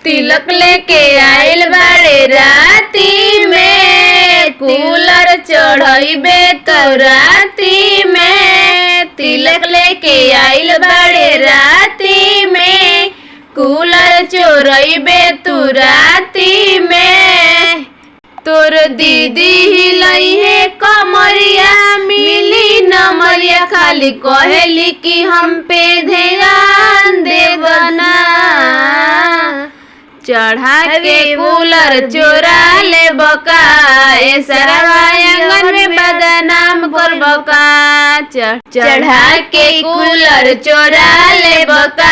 तिलक लेके आइल बाड़े राती में, कूलर चढ़ाइबे तो राती में। तिलक लेके आइल बाड़े राती में, कूलर चोरइबे तू राती में। तोर दीदी हिलई है कमरिया, मिली नमरिया, खाली कहेली कि हम पे ध्यान देवना। चढ़ा के कूलर चोरा ले बका, ए सरवा आंगन में बदनाम कर बका। चढ़ा के कूलर चोरा ले बका,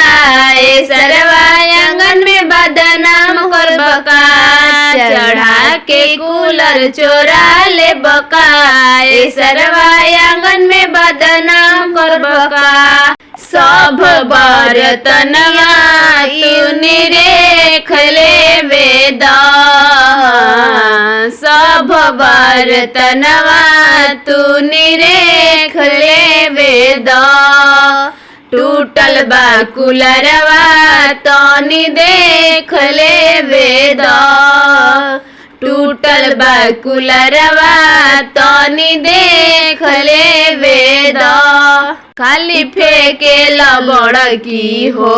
ए सरवा आंगन में बदनाम कर बका। चढ़ा के कूलर चोरा ले बका, ए सरवा आंगन में बदनाम कर बका। सब बर्तनवा तू निरेख लेवे दा, सब बर्तनवा तू निरेख लेवे दा। टूटल बा कूलरवा तनी देख लेवे दा, टूटल बा कूलरवा तनी देख लेवे दा। खाली फेंके लबड़की हो,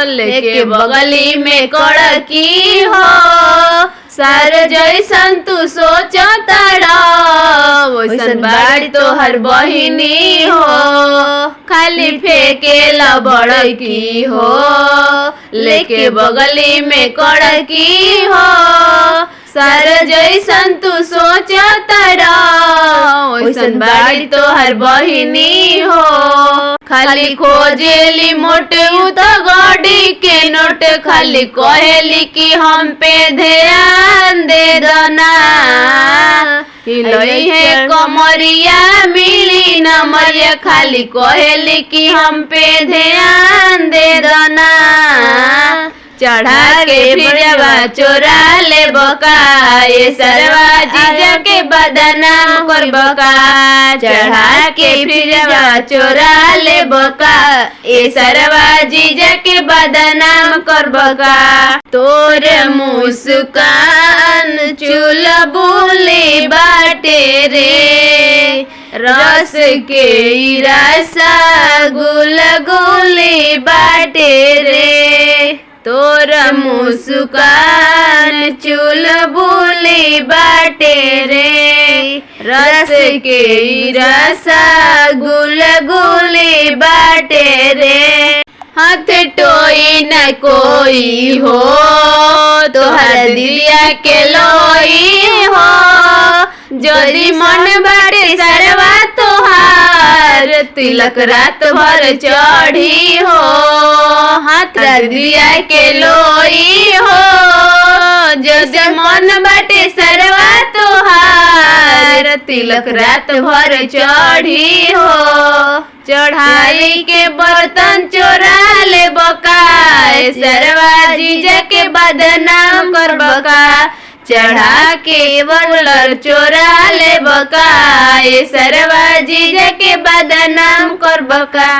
लेके बगली में कड़की हो। सर जैसन तू सोचताड़ा, वैसन बाड़ी तोहर बहिनी हो। खाली फेंके लबड़की हो, लेके बगली में कड़की हो। सर जैसन तू सोचताड़ा, वैसन बाड़ी तोहर बहिनी हो। खाली खोजेली मोट तो गाड़ी के नोट, खाली कहेली कि हम पे ध्यान दे दना। हिलई है कमरिया, मिली नमरिया, खाली कहेली कि हम पे ध्यान दे दना। चढ़ा के फिरवा चोरा ले बका, ये सरवा जीजा के बदनाम कर बका। चढ़ा के फिरवा चोरा ले बका, ये सरवा जीजा के बदनाम कर बका। तोर मुस्कान चुलबुली बाटे रे, रस के रसा गुलगुली बाटे रे। तोर मुस्कान चुलबुली बाटे रे, रस के रसा गुलगुली बाटे रे। हाथ टोई न कोई हो, तोहर दिलिया के लोई हो। जदि मन बाटे सरवा तोहार, तिलक रात भर चढ़ी हो। हाथ दिलिया के लोई हो, जदि मन बाटे सरवा तोहार, तिलक रात भर चढ़ी हो। चढ़ाई के बर्तन चोरा ले बका, सरवा जीजा के बदनाम कर बका। चढ़ा के कूलर चोरा ले बका, सरवा जीजा के बदनाम कर बका।